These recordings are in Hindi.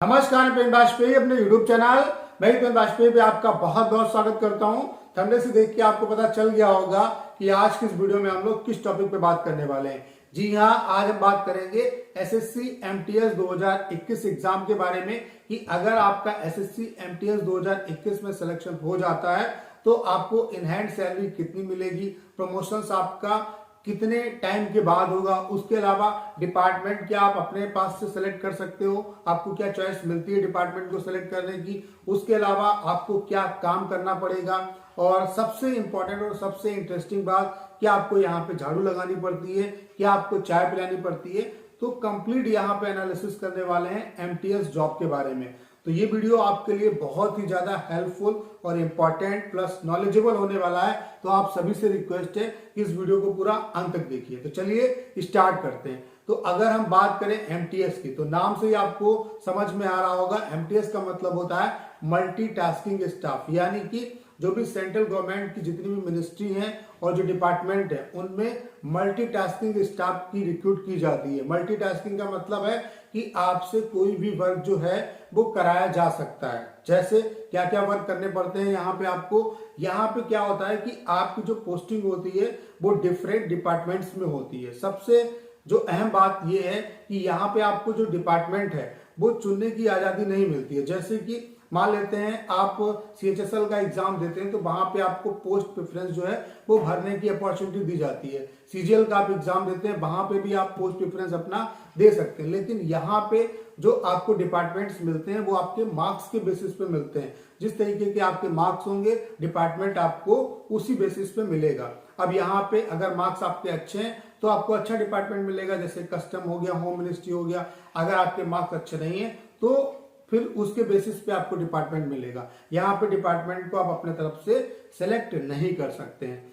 नमस्कार, पेन वाजपेयी अपने यूट्यूब चैनल मैं पेन वाजपेयी पे आपका बहुत बहुत स्वागत करता हूं। थंबनेल से देख के आपको पता चल गया होगा कि आज की इस वीडियो में हम लोग किस टॉपिक पे बात करने वाले हैं। जी हां, आज हम बात करेंगे एसएससी एमटीएस 2021 एग्जाम के बारे में कि अगर आपका एसएससी एमटीएस 2021 में सिलेक्शन हो जाता है तो आपको इन हैंड सैलरी कितनी मिलेगी, प्रमोशंस आपका कितने टाइम के बाद होगा, उसके अलावा डिपार्टमेंट क्या आप अपने पास से सेलेक्ट कर सकते हो, आपको क्या चॉइस मिलती है डिपार्टमेंट को सेलेक्ट करने की, उसके अलावा आपको क्या काम करना पड़ेगा, और सबसे इंपॉर्टेंट और सबसे इंटरेस्टिंग बात, क्या आपको यहाँ पे झाड़ू लगानी पड़ती है, क्या आपको चाय पिलानी पड़ती है। तो कंप्लीट यहाँ पे एनालिसिस करने वाले हैं एमटीएस जॉब के बारे में। तो ये वीडियो आपके लिए बहुत ही ज्यादा हेल्पफुल और इंपॉर्टेंट प्लस नॉलेजेबल होने वाला है। तो आप सभी से रिक्वेस्ट है कि इस वीडियो को पूरा अंत तक देखिए। तो चलिए स्टार्ट करते हैं। तो अगर हम बात करें एमटीएस की, तो नाम से ही आपको समझ में आ रहा होगा, एमटीएस का मतलब होता है मल्टीटास्किंग स्टाफ, यानी कि जो भी सेंट्रल गवर्नमेंट की जितनी भी मिनिस्ट्री हैं और जो डिपार्टमेंट है उनमें मल्टीटास्किंग स्टाफ की रिक्रूट की जाती है। मल्टीटास्किंग का मतलब है कि आपसे कोई भी वर्क जो है वो कराया जा सकता है। जैसे क्या क्या वर्क करने पड़ते हैं यहाँ पे आपको, यहाँ पे क्या होता है कि आपकी जो पोस्टिंग होती है वो डिफरेंट डिपार्टमेंट्स में होती है। सबसे जो अहम बात यह है कि यहाँ पे आपको जो डिपार्टमेंट है वो चुनने की आजादी नहीं मिलती है। जैसे कि मान लेते हैं आप सीएचएसएल का एग्जाम देते हैं तो वहां पे आपको पोस्ट प्रेफरेंस जो है वो भरने की अपॉर्चुनिटी दी जाती है। सीजीएल का आप एग्जाम देते हैं वहां पे भी आप पोस्ट प्रेफरेंस अपना दे सकते हैं। लेकिन यहाँ पे जो आपको डिपार्टमेंट्स मिलते हैं वो आपके मार्क्स के बेसिस पे मिलते हैं। जिस तरीके के आपके मार्क्स होंगे डिपार्टमेंट आपको उसी बेसिस पे मिलेगा। अब यहाँ पे अगर मार्क्स आपके अच्छे हैं तो आपको अच्छा डिपार्टमेंट मिलेगा, जैसे कस्टम हो गया, होम मिनिस्ट्री हो गया। अगर आपके मार्क्स अच्छे नहीं है तो फिर उसके बेसिस पे आपको डिपार्टमेंट मिलेगा। यहाँ पे डिपार्टमेंट को आप अपने तरफ से सेलेक्ट नहीं कर सकते हैं।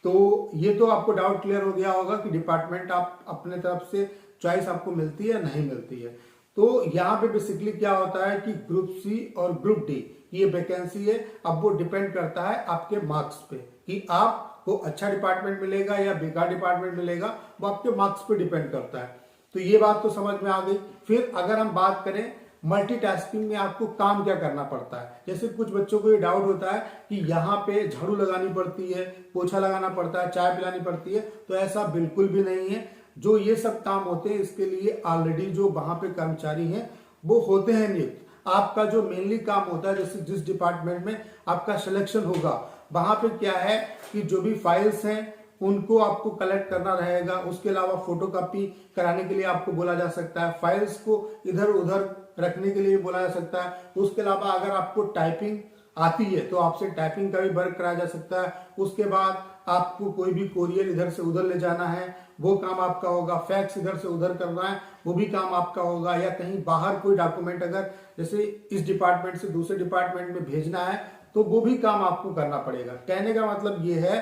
तो ये तो आपको डाउट क्लियर हो गया होगा कि डिपार्टमेंट आप अपने तरफ से चॉइस आपको मिलती है नहीं मिलती है। तो यहाँ पे बेसिकली क्या होता है कि ग्रुप सी और ग्रुप डी ये वैकेंसी है। अब वो डिपेंड करता है आपके मार्क्स पे कि आपको अच्छा डिपार्टमेंट मिलेगा या बेकार डिपार्टमेंट मिलेगा, वो आपके मार्क्स पे डिपेंड करता है। तो ये बात तो समझ में आ गई। फिर अगर हम बात करें मल्टीटास्किंग में आपको काम क्या करना पड़ता है, जैसे कुछ बच्चों को ये डाउट होता है कि यहाँ पे झाड़ू लगानी पड़ती है, पोछा लगाना पड़ता है, चाय पिलानी पड़ती है। तो ऐसा बिल्कुल भी नहीं है। जो ये सब काम होते हैं इसके लिए ऑलरेडी जो वहां पे कर्मचारी हैं वो होते हैं नियुक्त। आपका जो मेनली काम होता है, जैसे जिस डिपार्टमेंट में आपका सिलेक्शन होगा वहां पे क्या है कि जो भी फाइल्स हैं उनको आपको कलेक्ट करना रहेगा। उसके अलावा फोटोकॉपी कराने के लिए आपको बोला जा सकता है, फाइल्स को इधर उधर रखने के लिए भी बोला जा सकता है। उसके अलावा अगर आपको टाइपिंग आती है तो आपसे टाइपिंग का भी वर्क कराया जा सकता है। उसके बाद आपको कोई भी कोरियर इधर से उधर ले जाना है वो काम आपका होगा। फैक्स इधर से उधर करना है वो भी काम आपका होगा। या कहीं बाहर कोई डॉक्यूमेंट अगर जैसे इस डिपार्टमेंट से दूसरे डिपार्टमेंट में भेजना है तो वो भी काम आपको करना पड़ेगा। कहने का मतलब ये है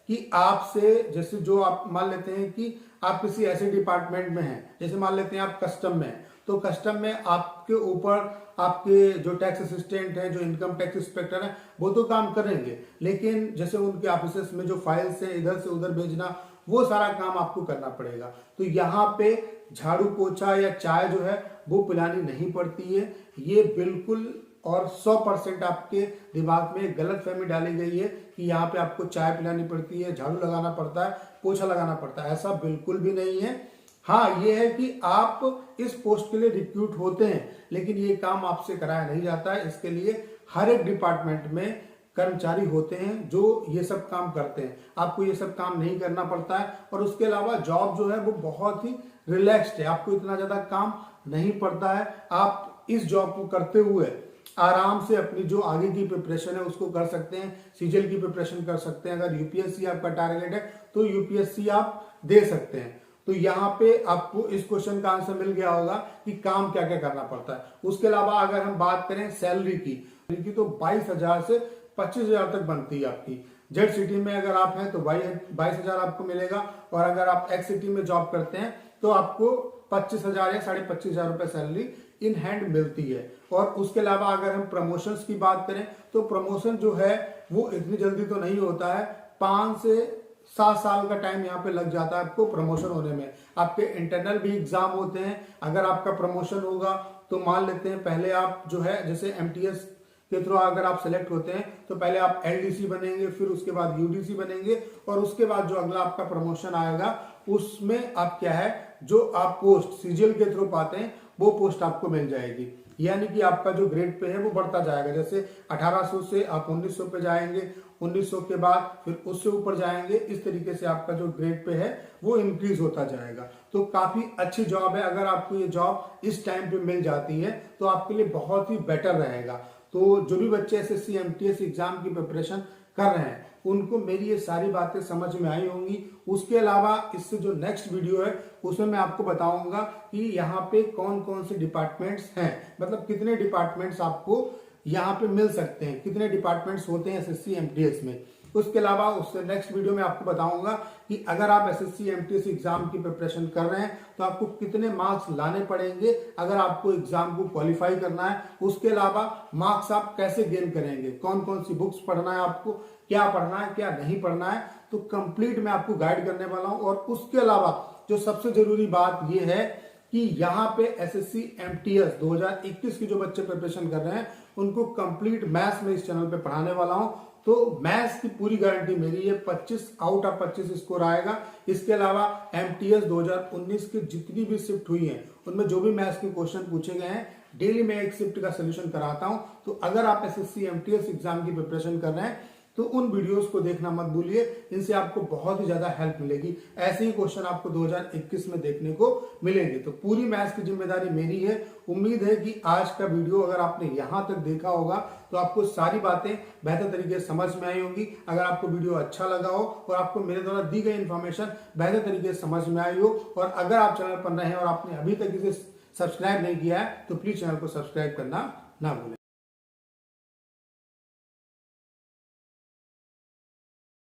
कि आपसे जैसे जो आप मान लेते हैं कि आप किसी ऐसे डिपार्टमेंट में हैं, जैसे मान लेते हैं आप कस्टम में हैं, तो कस्टम में आपके ऊपर आपके जो टैक्स असिस्टेंट है, जो इनकम टैक्स इंस्पेक्टर है, वो तो काम करेंगे। लेकिन जैसे उनके ऑफिस में जो फाइल्स है इधर से उधर भेजना, वो सारा काम आपको करना पड़ेगा। तो यहाँ पे झाड़ू पोछा या चाय जो है वो पिलानी नहीं पड़ती है। ये बिल्कुल और 100% आपके दिमाग में गलत फहमी डाली गई है कि यहाँ पे आपको चाय पिलानी पड़ती है, झाड़ू लगाना पड़ता है, पोछा लगाना पड़ता है। ऐसा बिल्कुल भी नहीं है। हाँ, ये है कि आप इस पोस्ट के लिए रिक्रूट होते हैं लेकिन ये काम आपसे कराया नहीं जाता है। इसके लिए हर एक डिपार्टमेंट में कर्मचारी होते हैं जो ये सब काम करते हैं। आपको ये सब काम नहीं करना पड़ता है। और उसके अलावा जॉब जो है वो बहुत ही रिलैक्स्ड है, आपको इतना ज्यादा काम नहीं पड़ता है। आप इस जॉब को करते हुए आराम से अपनी जो आगे की प्रिपरेशन है उसको कर सकते हैं। सीजीएल की प्रिपरेशन कर सकते हैं। अगर यूपीएससी आपका टारगेट है तो यूपीएससी आप दे सकते हैं। तो यहाँ पे आपको इस क्वेश्चन का आंसर मिल गया होगा कि काम क्या क्या करना पड़ता है। उसके अलावा अगर हम बात करें सैलरी की तो 22,000 से 25,000 तक बनती है आपकी। जेड सिटी में अगर आप हैं तो 22,000 आपको मिलेगा, और अगर आप एक्स सिटी में जॉब करते हैं तो आपको 25,000 या 25,500 रुपए सैलरी इन हैंड मिलती है। और उसके अलावा अगर हम प्रमोशंस की बात करें तो प्रमोशन जो है वो इतनी जल्दी तो नहीं होता है। 5 से 7 साल का टाइम यहाँ पे लग जाता है आपको प्रमोशन होने में। आपके इंटरनल भी एग्जाम होते हैं। अगर आपका प्रमोशन होगा तो मान लेते हैं पहले आप जो है जैसे एमटीएस के थ्रू अगर आप सेलेक्ट होते हैं तो पहले आप एलडीसी बनेंगे, फिर उसके बाद यूडीसी बनेंगे, और उसके बाद जो अगला आपका प्रमोशन आएगा उसमें आप क्या है जो आप पोस्ट सीजीएल के थ्रू पाते हैं वो पोस्ट आपको मिल जाएगी। यानी कि आपका जो ग्रेड पे है वो बढ़ता जाएगा। जैसे 1800 से आप 1900 पे जाएंगे, 1900 के बाद फिर उससे ऊपर जाएंगे, इस तरीके से आपका जो ग्रेड पे है वो इंक्रीज होता जाएगा। तो काफी अच्छी जॉब है। अगर आपको ये जॉब इस टाइम पे मिल जाती है तो आपके लिए बहुत ही बेटर रहेगा। तो जो भी बच्चे एसएससी एमटीएस एग्जाम की प्रिपरेशन कर रहे हैं उनको मेरी ये सारी बातें समझ में आई होंगी। उसके अलावा इससे जो नेक्स्ट वीडियो है उसमें मैं आपको बताऊंगा कि यहाँ पे कौन कौन से डिपार्टमेंट्स हैं, मतलब कितने डिपार्टमेंट्स आपको यहाँ पे मिल सकते हैं, कितने डिपार्टमेंट्स होते हैं एसएससी एमटीएस में। उसके अलावा उससे नेक्स्ट वीडियो में आपको बताऊंगा कि अगर आप एसएससी एमटीएस एग्जाम की प्रिपरेशन कर रहे हैं तो आपको कितने मार्क्स लाने पड़ेंगे अगर आपको एग्जाम को क्वालिफाई करना है। उसके अलावा मार्क्स आप कैसे गेन करेंगे, कौन कौन सी बुक्स पढ़ना है आपको, क्या पढ़ना है क्या नहीं पढ़ना है, तो कंप्लीट मैं आपको गाइड करने वाला हूं। और उसके अलावा जो सबसे जरूरी बात यह है कि यहाँ पे एसएससी एमटीएस 2021 की जो बच्चे प्रिपरेशन कर रहे हैं उनको कंप्लीट मैथ्स में इस चैनल पे पढ़ाने वाला हूं। तो मैथ्स की पूरी गारंटी मेरी है, 25 आउट ऑफ 25 स्कोर आएगा। इसके अलावा एमटीएस 2019 की जितनी भी शिफ्ट हुई है उनमें जो भी मैथ्स के क्वेश्चन पूछे गए हैं डेली मैं एक शिफ्ट का सोल्यूशन कराता हूं। तो अगर आप एसएससी एमटीएस एग्जाम की प्रिपरेशन कर रहे हैं तो उन वीडियोस को देखना मत भूलिए, इनसे आपको बहुत ही ज्यादा हेल्प मिलेगी। ऐसे ही क्वेश्चन आपको 2021 में देखने को मिलेंगे। तो पूरी मैथ्स की जिम्मेदारी मेरी है। उम्मीद है कि आज का वीडियो अगर आपने यहां तक देखा होगा तो आपको सारी बातें बेहतर तरीके से समझ में आई होंगी। अगर आपको वीडियो अच्छा लगा हो और आपको मेरे द्वारा दी गई इन्फॉर्मेशन बेहतर तरीके से समझ में आई हो, और अगर आप चैनल पर नए हैं और आपने अभी तक इसे सब्सक्राइब नहीं किया है तो प्लीज चैनल को सब्सक्राइब करना ना भूलें।